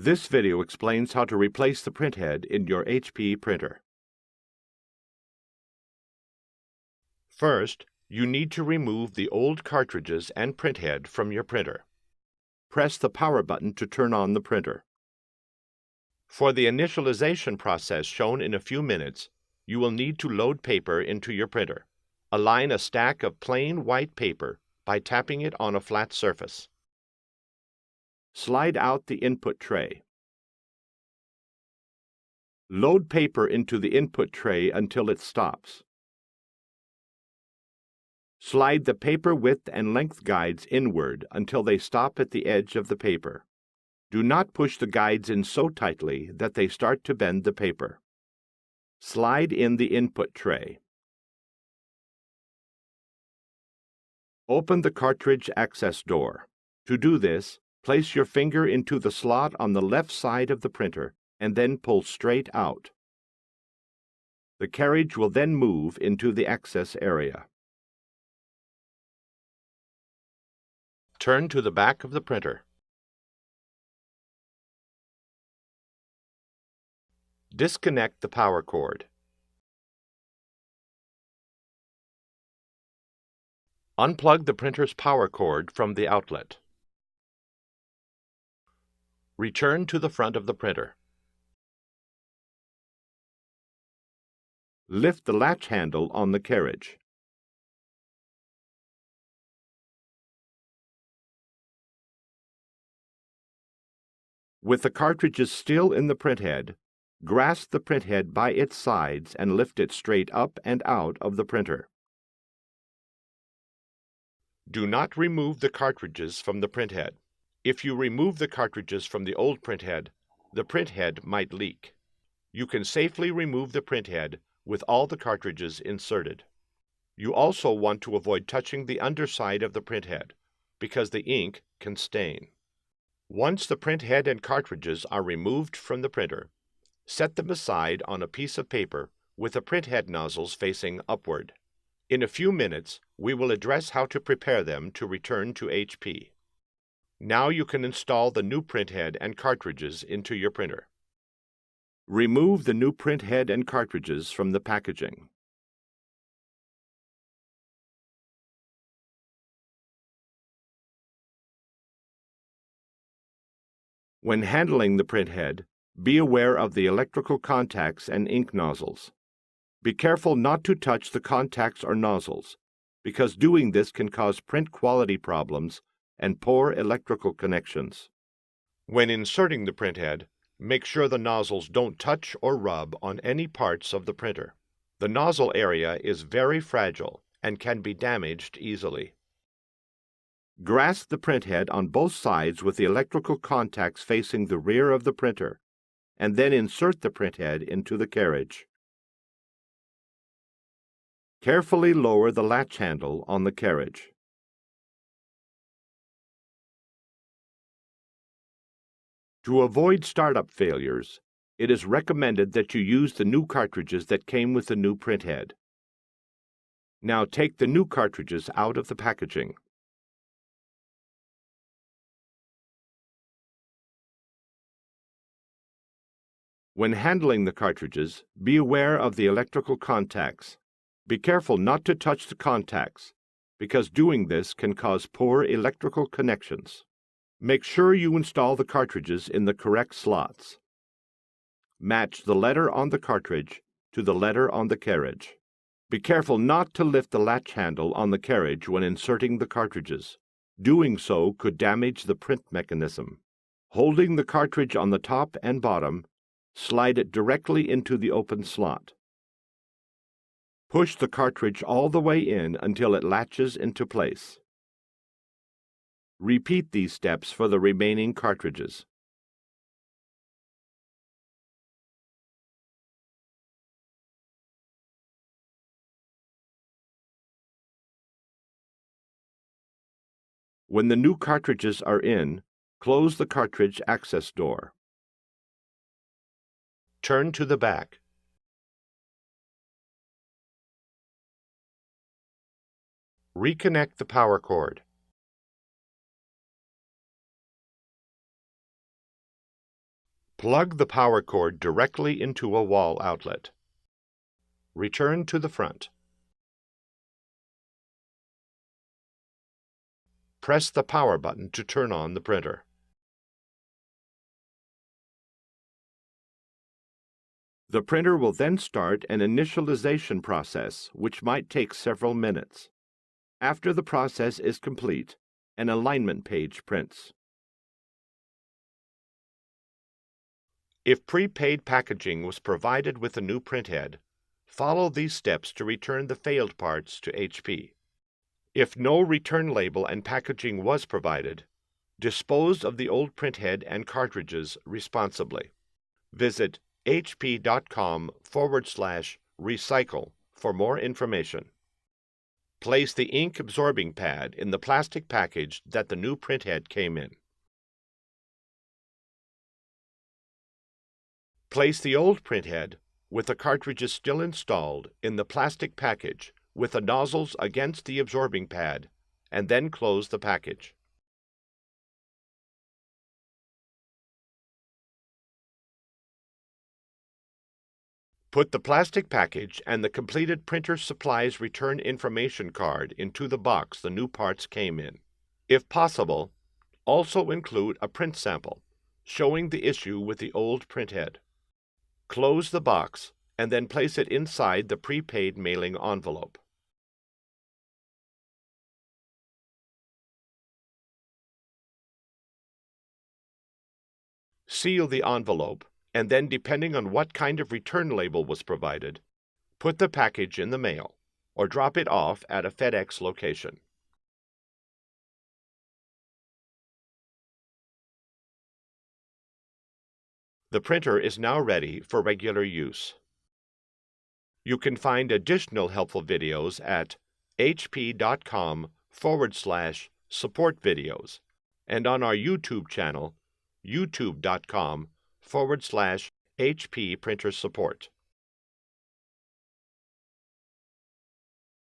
This video explains how to replace the printhead in your HP printer. First, you need to remove the old cartridges and printhead from your printer. Press the power button to turn on the printer. For the initialization process shown in a few minutes, you will need to load paper into your printer. Align a stack of plain white paper by tapping it on a flat surface. Slide out the input tray. Load paper into the input tray until it stops. Slide the paper width and length guides inward until they stop at the edge of the paper. Do not push the guides in so tightly that they start to bend the paper. Slide in the input tray. Open the cartridge access door. To do this, place your finger into the slot on the left side of the printer and then pull straight out. The carriage will then move into the access area. Turn to the back of the printer. Disconnect the power cord. Unplug the printer's power cord from the outlet. Return to the front of the printer. Lift the latch handle on the carriage. With the cartridges still in the printhead, grasp the printhead by its sides and lift it straight up and out of the printer. Do not remove the cartridges from the printhead. If you remove the cartridges from the old printhead, the printhead might leak. You can safely remove the printhead with all the cartridges inserted. You also want to avoid touching the underside of the printhead, because the ink can stain. Once the printhead and cartridges are removed from the printer, set them aside on a piece of paper with the printhead nozzles facing upward. In a few minutes, we will address how to prepare them to return to HP. Now you can install the new printhead and cartridges into your printer. Remove the new printhead and cartridges from the packaging. When handling the printhead, be aware of the electrical contacts and ink nozzles. Be careful not to touch the contacts or nozzles, because doing this can cause print quality problems and poor electrical connections. When inserting the printhead, make sure the nozzles don't touch or rub on any parts of the printer. The nozzle area is very fragile and can be damaged easily. Grasp the printhead on both sides with the electrical contacts facing the rear of the printer, and then insert the printhead into the carriage. Carefully lower the latch handle on the carriage. To avoid startup failures, it is recommended that you use the new cartridges that came with the new printhead. Now take the new cartridges out of the packaging. When handling the cartridges, be aware of the electrical contacts. Be careful not to touch the contacts, because doing this can cause poor electrical connections. Make sure you install the cartridges in the correct slots. Match the letter on the cartridge to the letter on the carriage. Be careful not to lift the latch handle on the carriage when inserting the cartridges. Doing so could damage the print mechanism. Holding the cartridge on the top and bottom, slide it directly into the open slot. Push the cartridge all the way in until it latches into place. Repeat these steps for the remaining cartridges. When the new cartridges are in, close the cartridge access door. Turn to the back. Reconnect the power cord. Plug the power cord directly into a wall outlet. Return to the front. Press the power button to turn on the printer. The printer will then start an initialization process, which might take several minutes. After the process is complete, an alignment page prints. If prepaid packaging was provided with a new printhead, follow these steps to return the failed parts to HP. If no return label and packaging was provided, dispose of the old printhead and cartridges responsibly. Visit hp.com/recycle for more information. Place the ink absorbing pad in the plastic package that the new printhead came in. Place the old printhead, with the cartridges still installed, in the plastic package with the nozzles against the absorbing pad, and then close the package. Put the plastic package and the completed printer supplies return information card into the box the new parts came in. If possible, also include a print sample showing the issue with the old printhead. Close the box and then place it inside the prepaid mailing envelope. Seal the envelope, and then, depending on what kind of return label was provided, put the package in the mail or drop it off at a FedEx location. The printer is now ready for regular use. You can find additional helpful videos at hp.com/support videos and on our YouTube channel, youtube.com/HP printer support.